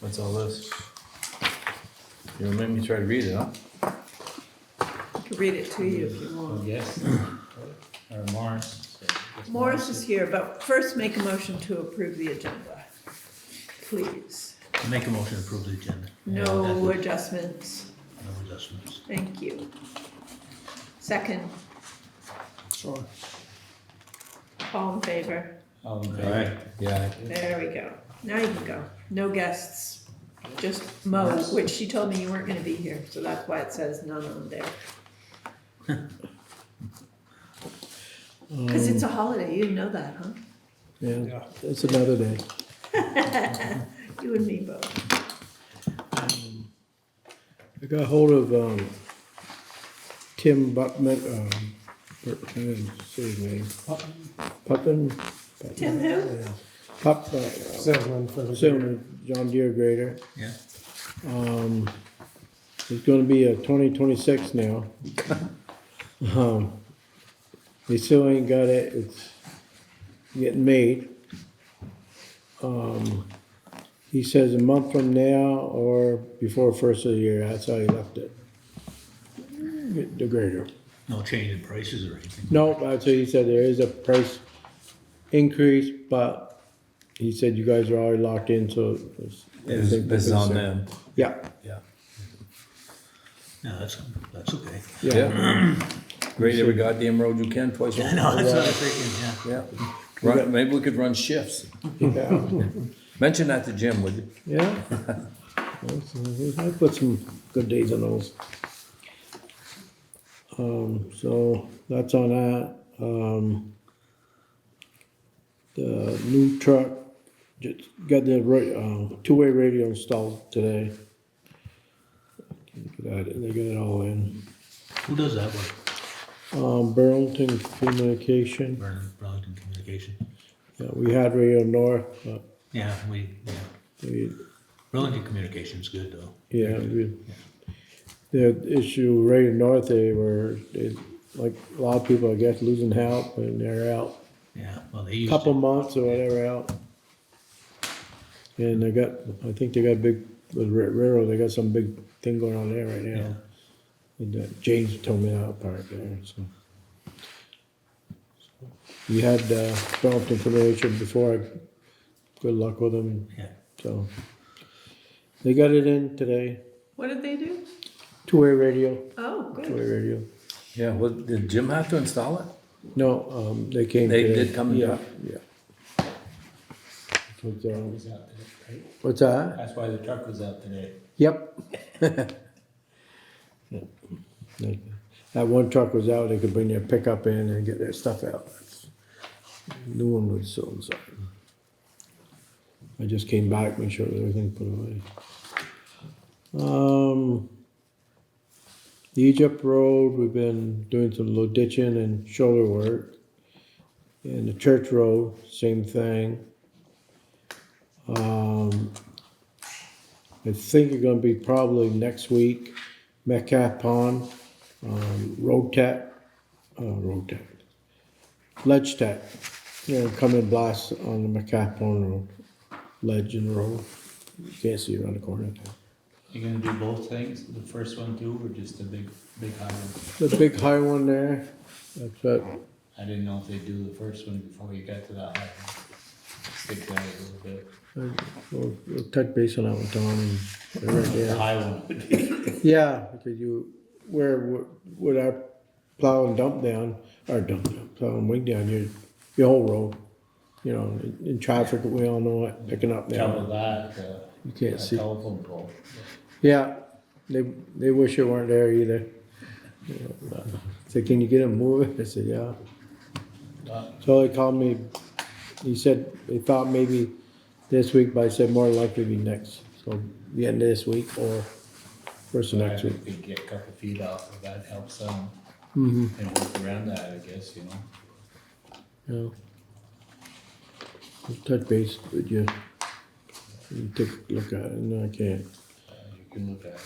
What's all this? You gonna make me try to read it, huh? I can read it to you if you Oh, want. yes. Or Morris. Morris is here, but first make a motion to approve the agenda. Please. Make a motion to approve the agenda. No adjustments. No adjustments. Thank you. Second, Sure. all in favor? All in All favor? right, yeah. There we go. Now you can go. No guests. Just Mo, which she told me you weren't gonna be here, so that's why it says none on there. Cause it's a holiday, you didn't know that, huh? Yeah, it's another day. You and me both. I got hold of, Tim Buckman, I didn't say his name. Puppin? Tim who? Salesman for the. Salesman, John Deere grader. Yeah. It's gonna be a 2026 now. They still ain't got it, it's getting made. He says a month from now or before first of the year, that's how he left it. The grader. No change in prices or anything? No, that's what he said, there is a price increase, but he said you guys are already locked in, so. It's on them. Yeah, Yeah. No, that's okay. yeah. Grade every goddamn road you can twice a I week. know, that's what I was thinking, yeah. Yeah. Maybe we could run shifts. Yeah. Mention that to Jim, would you? Yeah. I put some good days on those. So that's on that. The new truck, just got the two-way radio installed today. They got it all in. Who does that work? Burlington Communication, Burlington Communication? yeah, we had Radio North, but Yeah, we, Burlington Communication's good though. yeah, the issue Radio North, they like a lot of people, I guess, losing help and they're out Yeah, well, they a used couple to. months or whatever out. And I think they got big, with railroad, they got some big thing going on there right now. Yeah. And James told me that part there, so. We had, Burlington Communication before, good luck with them, Yeah. so. They got it in today, What did they do? two-way radio, Oh, two-way good. radio. Yeah, well, did Jim have to install it? No, they came They today. did come and do Yeah, it? yeah. What's that? That's why the truck was out today. Yep. Yeah. That one truck was out, they could bring their pickup in and get their stuff out. New one was still inside. I just came back, made sure everything put away. The Egypt Road, we've been doing some little ditching and shoulder work. And the Church Road, same thing. I think it's gonna be probably next week, Metcalf Pond, Ledge Tech. Come and blast on the Metcalf Pond Road, ledge in the road. You can't see around the corner. You gonna do both things, the first one too, or just the big high one? The big high one there, that's what, I didn't know if they'd do the first one before you got to that high one. Stick that a little bit. we'll touch base on that one, Tom, and they're right The there. high one would be. Yeah, because with our plow and dump down, plow and wing down, your whole road, in traffic, we all know it, picking up Trouble now. that, You can't a see. telephone pole. Yeah, they wish it weren't there either. Said, can you get them moving? I said, yeah. So they called me, he said they thought maybe this week, but I said more likely be next. So the end of this week or first of next I week. think we get a couple feet off of that helps some, Mm-hmm. and work around that, I guess, Yeah. I'll touch base with you. You take a look at it, no, I can't. You can look at it.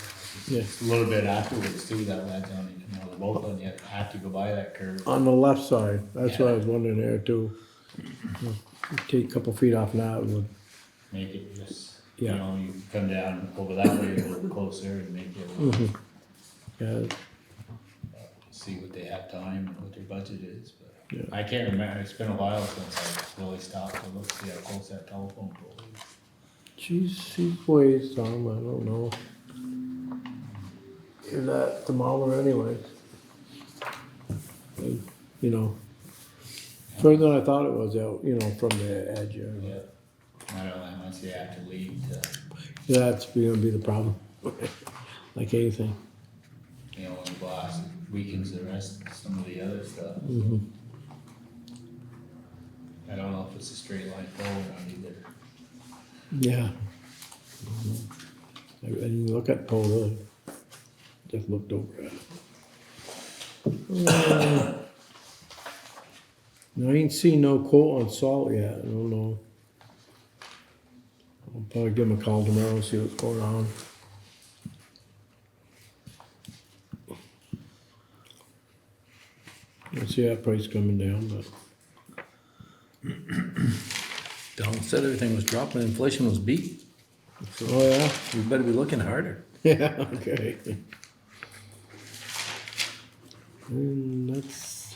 Yeah. It's a little bit afterwards too, that ledge on it, they're both on, you have to go by that curve. On the left side, that's what I was wondering there too. Take a couple feet off now, it would, Make it just, You Yeah. know, you come down over that way a little closer and make it, Yeah, see what they have time and what their budget is, but. Yeah. I can't remember, it's been a while since I really stopped to look, see how close that telephone pole is. she's ways, Tom, I don't know. You're that thermometer anyways. And, you know, further than I thought it was out, you know, from the edge. Yeah. I don't know how much they have to leave to, That's gonna be the problem, like anything. you know, when glass weakens the rest, some of the other stuff. Mhm. I don't know if it's a straight line pole or not either. Yeah. I didn't look at pole really, just looked over at it. I ain't seen no quote on salt yet, I don't know. I'll probably give him a call tomorrow and see what's going on. I see that price coming down, but Don said everything was dropping, inflation was beat. So oh yeah, we better be looking harder. yeah, okay. And that's,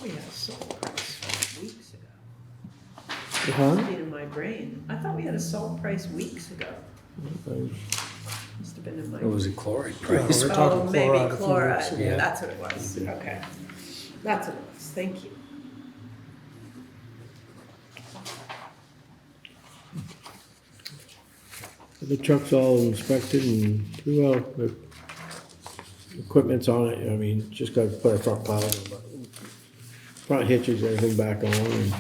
We had a salt price weeks ago. huh? Being in my brain. I thought we had a salt price weeks ago. Must have been in my. It was a chloride price. we're talking Oh, maybe chloride a few weeks chloride, ago. Yeah. that's what it was, okay. That's what it was, thank you. The truck's all inspected and pretty well, the equipment's on it, I mean, just gotta put a front plow in, but front hitches, everything back on and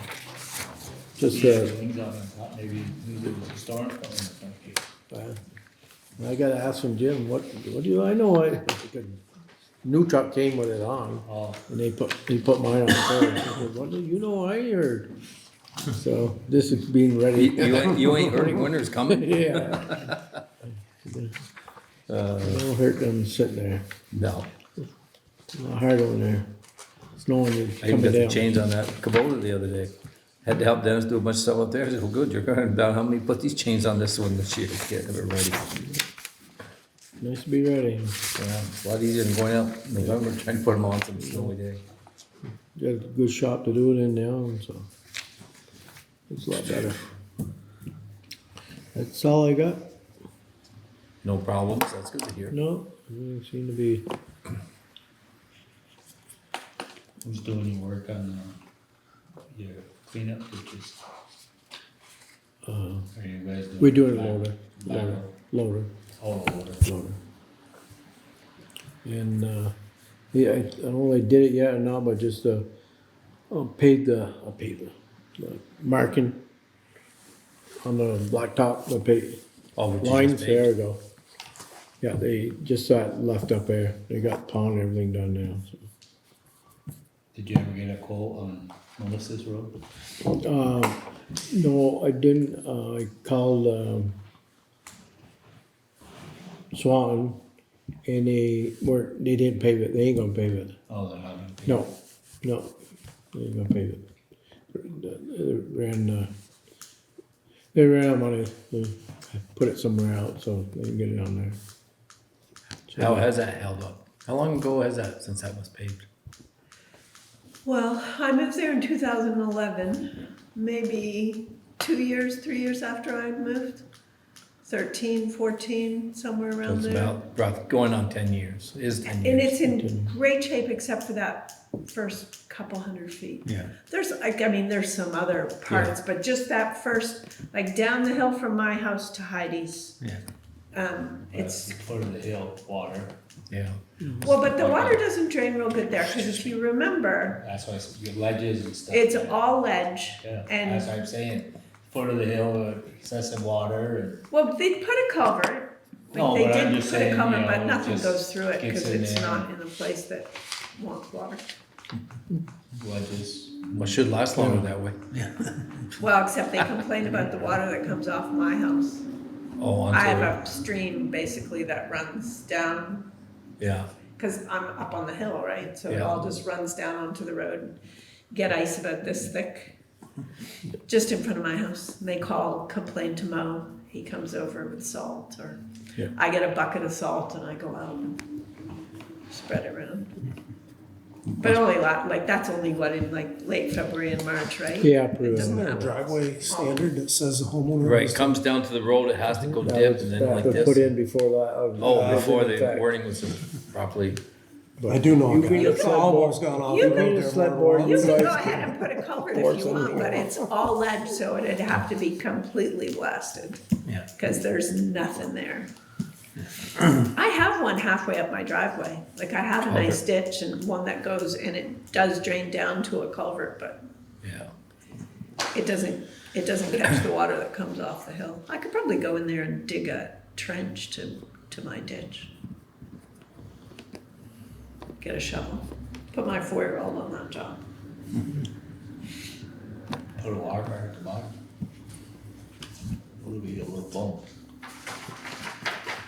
just, Wings on top, maybe use it as a storm coming in front of you. I gotta ask from Jim, what do I know, a new truck came with it on, Oh, and he put mine on first, I said, what do you know I heard? So, this is being ready. You ain't heard winter's coming? Yeah. Don't hurt them sitting there, No. not hard over there, snowing is I even coming got the down. chains on that Kubota the other day. Had to help Dennis do a bunch of stuff up there. I said, well, good, you're going down, how many put these chains on this one this year? Get it ready. Nice to be ready. Yeah, it's a lot easier than going out in November trying to put them on some snowy day. Got a good shop to do it in now, and so it's a lot better. That's all I got. No problems, that's good to hear. No, everything seemed to be. who's doing your work on, your cleanup ditches? Are you guys doing? We're doing it back- loader, back- loader. Oh, loader. Loader. And yeah, I don't know if they did it yet or not, but just paid the marking on the blacktop. The Oh, which you lines. just There paved. we go. Yeah, they just left up there. They got pond and everything done now. So. Did you ever get a quote on Melissa's road? No, I didn't. I called Swan, and they didn't pave it. They ain't gonna pave it. Oh, they're not gonna pay. No, they ain't gonna pave it. They ran out of money. They put it somewhere else, so they can get it on there. How has that held up? How long ago has that, since that was paved? Well, I moved there in 2011, maybe 2 years, 3 years after I'd moved. 13, 14, somewhere So around it's there. about going on 10 years, is 10 years. And it's in great shape except for that first couple hundred feet. Yeah. There's, I mean, there's some other parts, but just that first, like down the hill from my house to Heidi's, Yeah, it's, Foot of the hill, water, yeah. well, but the water doesn't drain real good there, because if you remember, that's why it's, you get ledges and stuff. it's yeah. all ledge. Yeah, and- that's what I'm saying, foot of the hill, excessive water Well, they put a culvert. No, They but I'm did just put a saying, culvert, you but know, nothing just goes through it, gets because in it's there. not in a place that wants water. and ledges. Well, should last longer that way. Well, except they complain about the water that comes off my house. Oh, I have onto, a stream basically that runs down, yeah, because I'm up on the hill, right? So it Yeah. all just runs down onto the road. And get ice about this thick, just in front of my house. And they complain to Mo. he comes over with salt, or Yeah. I get a bucket of salt and I go out and spread it around. But only like, that's only what, in like late February and March, right? Yeah, It pretty doesn't well. happen. Driveway standard that says the homeowner. Right, has it to- comes down to the road, it has to go That dip was, and then that like was put this. in before that. Oh, before in the effect. wording was properly, I do know. You a can guy get that's a almost sled gone You off. the can road get a there sled more board, than You once. can go guys ahead and put a culvert if force you want, anything. but it's all ledge, so it'd have to be completely blasted, Yeah. cause there's nothing there. I have one halfway up my driveway, like I have a nice ditch and one that goes, and it does drain down to a culvert, but yeah. it doesn't catch the water that comes off the hill. I could probably go in there and dig a trench to my ditch. Get a shovel, put my 4-year-old on that job. Put a water bar at the bottom. It'll be a little bone.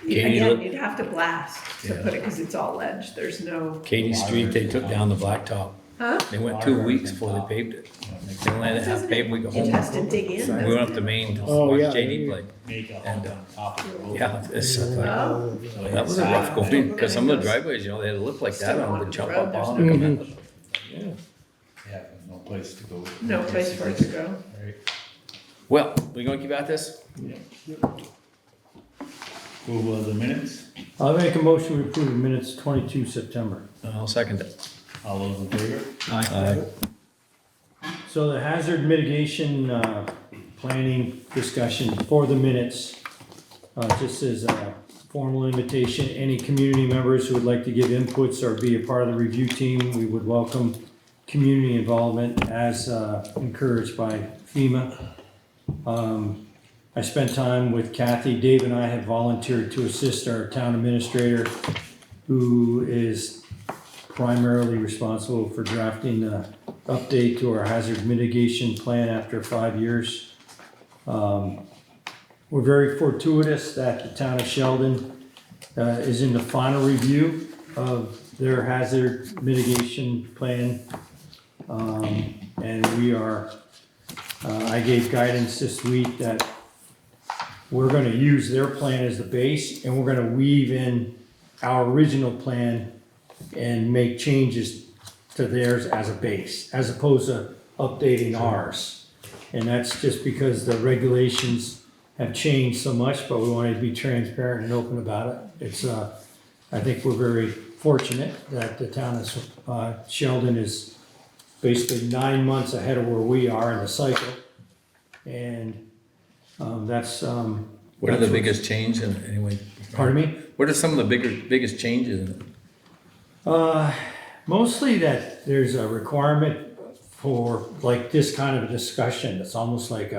Katie, Again, look- you'd have to blast to Yeah. put it, cause it's all ledge, there's no, Katie Street, they took down the blacktop. huh? They went 2 weeks before they paved it. They only had half paved, we go It has to home. dig in, We doesn't went it? up to Maine to Oh, watch yeah. JD play. Make a And, hole on top of the road. Yeah, it's like, Oh, So that was a it's rough side. going, because some of the driveways, you know, they had to look like that, Still and on would the jump road, up there's on no- it. Yeah. Yeah, no place to go. no place for it to go. Right. Well, we gonna keep at this? Approval of the minutes, I'll make a motion to approve the minutes 22 September. I'll second it. all those in favor? Aye. So the hazard mitigation, planning discussion for the minutes, just as a formal invitation, any community members who would like to give inputs or be a part of the review team, we would welcome community involvement as encouraged by FEMA. I spent time with Kathy. Dave and I have volunteered to assist our town administrator, who is primarily responsible for drafting the update to our hazard mitigation plan after 5 years. We're very fortuitous that the town of Sheldon is in the final review of their hazard mitigation plan. And we are, I gave guidance this week that we're gonna use their plan as the base, and we're gonna weave in our original plan and make changes to theirs as a base, as opposed to updating ours. And that's just because the regulations have changed so much, but we wanted to be transparent and open about it. It's, I think we're very fortunate that the town of Sheldon is basically 9 months ahead of where we are in the cycle. And that's. What are the biggest change in, anyway? Pardon me? What are some of the biggest changes in it? Mostly that there's a requirement for like this kind of a discussion. It's almost like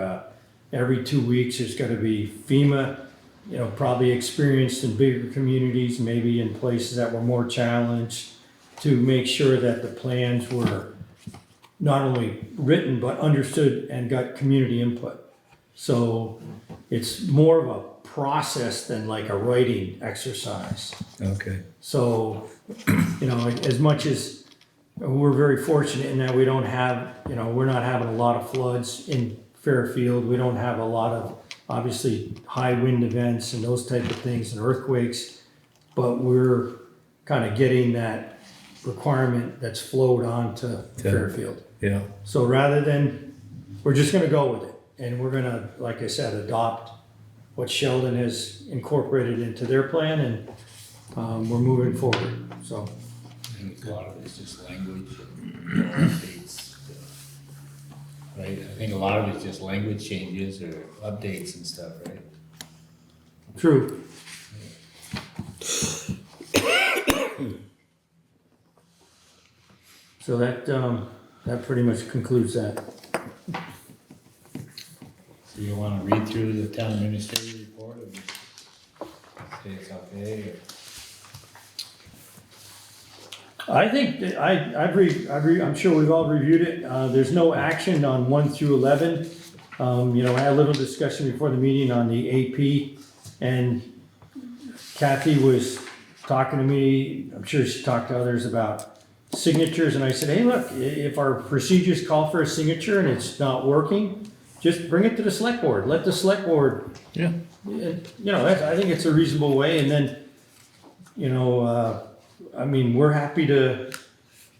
every 2 weeks there's gotta be FEMA, you know, probably experienced in bigger communities, maybe in places that were more challenged, to make sure that the plans were not only written, but understood and got community input. So it's more of a process than like a writing exercise. Okay. So, you know, as much as we're very fortunate in that we don't have, you know, we're not having a lot of floods in Fairfield. We don't have a lot of, obviously, high wind events and those type of things and earthquakes. But we're kind of getting that requirement that's flowed on to Fairfield. Yeah. So rather than, we're just gonna go with it. And we're gonna, like I said, adopt what Sheldon has incorporated into their plan, and we're moving forward, so. I think a lot of it's just language and updates. Right, I think a lot of it's just language changes or updates and stuff, right? True. So that pretty much concludes that. Do you wanna read through the town administrator report or just say it's okay? I think that I'm sure we've all reviewed it. There's no action on 1 through 11. You know, I had a little discussion before the meeting on the AP, and Kathy was talking to me, I'm sure she talked to others about signatures, and I said, hey, look, if our procedures call for a signature and it's not working, just bring it to the select board. Let the select board, Yeah. You know, I think it's a reasonable way, and then, you know, I mean, we're happy to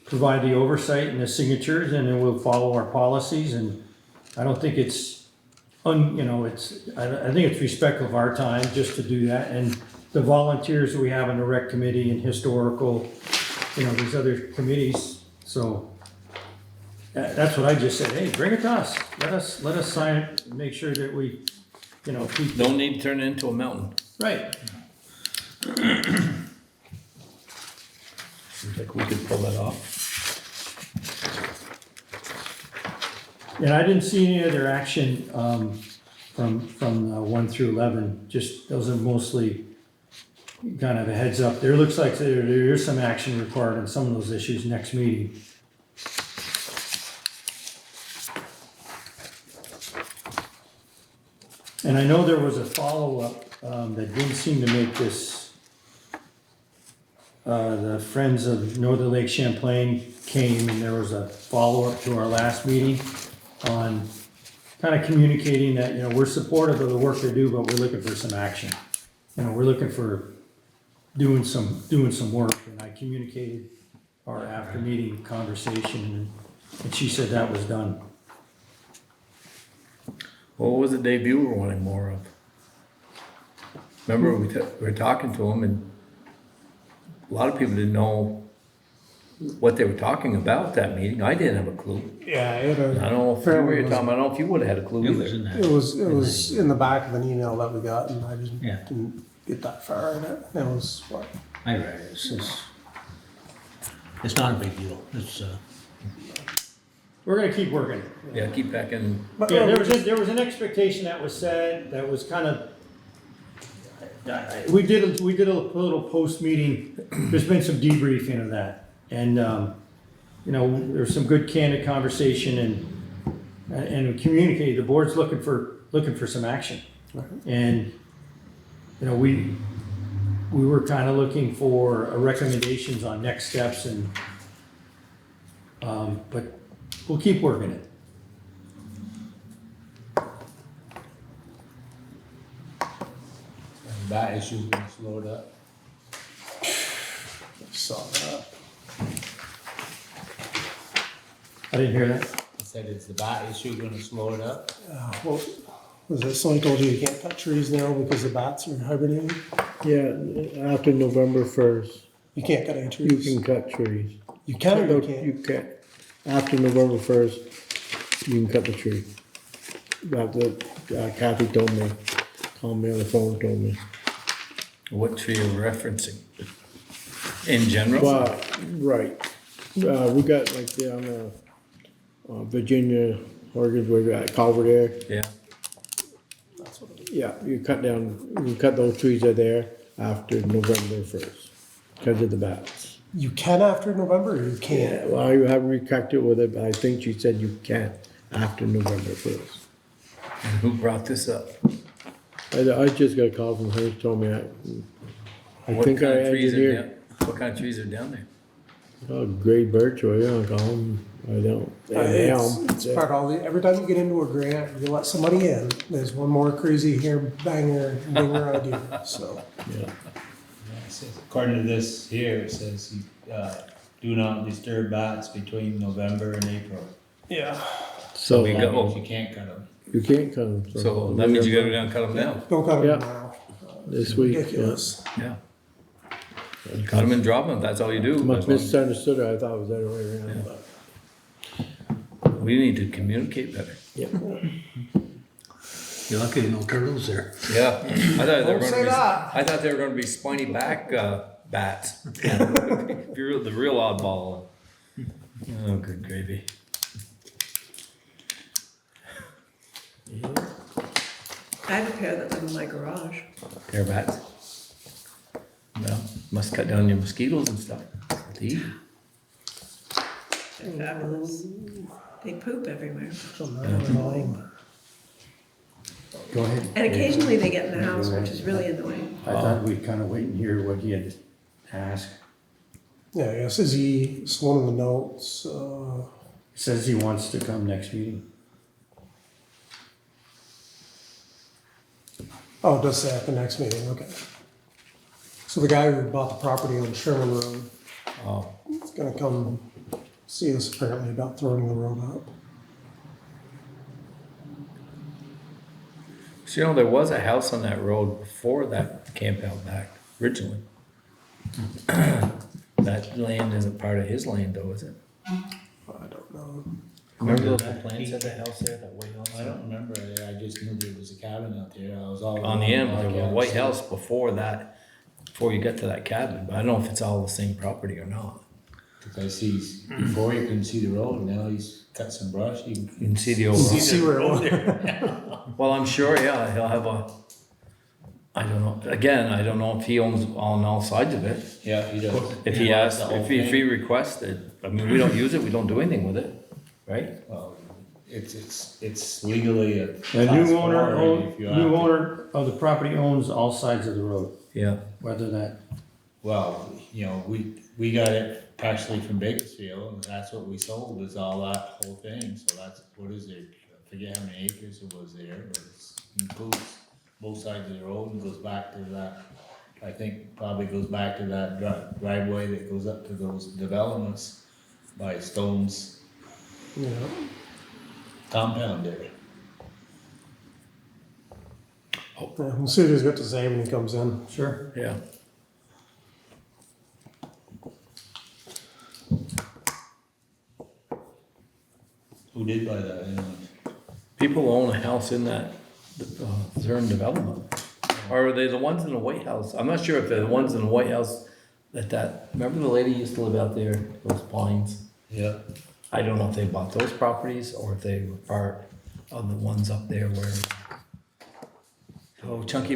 provide the oversight and the signatures, and then we'll follow our policies, and I don't think it's, you know, I think it's respectful of our time just to do that, and the volunteers we have in the rec committee and historical, you know, these other committees, so that's what I just said, hey, bring it to us, let us sign it, and make sure that we, you know, keep. No need to turn it into a mountain. Right. Seems like we could pull that off. And I didn't see any other action, from 1 through 11, just those are mostly kind of a heads up. There looks like there is some action required on some of those issues next meeting. And I know there was a follow-up, that didn't seem to make this. The Friends of Northern Lake Champlain came and there was a follow-up to our last meeting on kind of communicating that, you know, we're supportive of the work they do, but we're looking for some action. You know, we're looking for doing some work, and I communicated our after-meeting conversation, and she said that was done. What was it Dave you were wanting more of? Remember, we were talking to him, and a lot of people didn't know what they were talking about at that meeting. I didn't have a clue. Yeah, I don't know if you were talking, I don't know if you would have had a clue It was either. in that. it was in the back of an email that we got, and I Yeah. didn't get that far in it. It was what? I read it. It's not a big deal. It's, We're gonna keep working. Yeah, keep back in, But, Yeah, there was an expectation that was said, that was kind of, we did a little post-meeting, there's been some debriefing of that. And, you know, there's some good candid conversation and we communicated, the board's looking for some action. And, you know, we were kind of looking for recommendations on next steps and, but we'll keep working it. That issue's been slowed up. saw that. I didn't hear that. I said, is the bat issue gonna slow it up? Well, was it somebody told you you can't cut trees now because the bats are hibernating? Yeah, after November 1st, You can't cut any you trees. can cut trees. You can or you No, can't? you can't. After November 1st, you can cut the tree. Kathy told me, called me on the phone, told me. what tree are we referencing? In general? Well, right. We got like the, Virginia, Oregon, we got Culver there. Yeah, That's what it is. Yeah, you cut those trees that are there after November 1st, because of the bats. You can after November, or you can't? Yeah, well, I haven't rechecked it with her, but I think she said you can after November 1st. and who brought this up? I just got a call from her, she told me I What think kind our of trees are engineer, down, what kind of trees are down there? gray birch, or you don't call them, I don't. It's part of every time you get into a grant, you let somebody in, there's one more crazy hair banger idea, so. Yeah. Yeah, it says, according to this here, it says, do not disturb bats between November and April. Yeah. So, we That go- means you can't cut them. you can't cut them. So that means you gotta go down and cut them down. Don't cut Yeah. them now. This week, yeah. Ridiculous. Yeah. Cut them and drop them, that's all you do. Much As long- misunderstood her, I thought it was the other way around, but. We need to communicate better. Yep. you're lucky no turtles there. Yeah, I thought they were Don't say gonna be, that. I thought they were gonna be spiny back, bats. If you're the real oddball. Oh, good gravy. I have a pair that live in my garage. Pair of bats. Well, must cut down your mosquitoes and stuff. to eat. They're fabulous. They poop everywhere. So now we're annoying. Go ahead. And occasionally they get in the house, which is really annoying. I thought we'd kind of wait and hear what he had asked. Yeah, it says it's one of the notes, Says he wants to come next meeting. Oh, it does say at the next meeting, okay. So the guy who bought the property on Sherman Road Oh, is gonna come see us apparently about throwing the road up. so you know, there was a house on that road before that camp out back, originally. That land isn't part of his land though, is it? I don't know. Remember those that plans had the house there, that white house? I don't remember, I just knew there was a cabin out there, I was all. On the end, along there was a Log white Cabin. house before that, before you get to that cabin, but I don't know if it's all the same property or not. Cause I see, before you couldn't see the road, now he's cut some brush, you You can see the old. See where it was. Well, I'm sure, yeah, he'll have a, I don't know, again, I don't know if he owns on all sides of it. yeah, he does. If he wants asks, the whole if he thing. requested, I mean, we don't use it, we don't do anything with it, right? Well, it's legally a. The class new 4, owner, and if you have new to- owner of the property owns all sides of the road, Yeah. whether that, Well, you know, we got it partially from Bakersfield, and that's what we sold, is all that whole thing, so that's, what is it? I forget how many acres it was there, but it includes both sides of the road and goes back to that, I think probably goes back to that driveway that goes up to those developments by Stone's Yeah. compound there. Yeah, we'll see what he's got to say when he comes in. sure. Yeah. Who did buy that anyway? People own a house in that, Zern development. Or are they the ones in the White House? I'm not sure if they're the ones in the White House remember the lady used to live out there, those pines? Yeah. I don't know if they bought those properties or if they were part of the ones up there where, Jody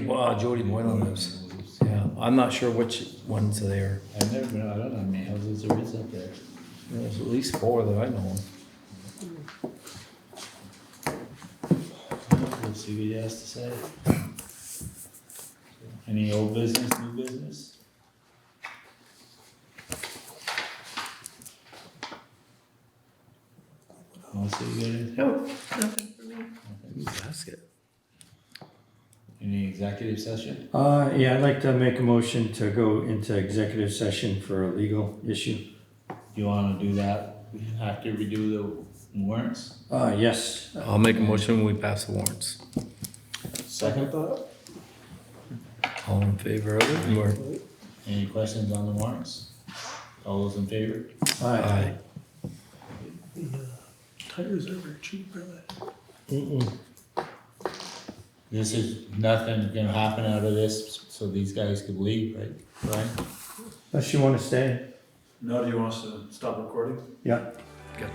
Boylan lives. Yeah, I'm not sure which ones they are. I've never been, I don't know how many houses there is up there. There's at least 4 that I know of. Let's see what he has to say. Any old business, new business? I'll see you guys. No, nothing for me. Basket. Any executive session? Yeah, I'd like to make a motion to go into executive session for a legal issue. You wanna do that after we do the warrants? Yes, I'll make a motion when we pass the warrants. Second thought? All in favor of it? Or- Any questions on the warrants? All those in favor? Aye. Tires are very cheap, really. This is nothing gonna happen out of this, so these guys could leave, right? Right? unless you wanna stay. No, do you want us to stop recording? Yeah. Good.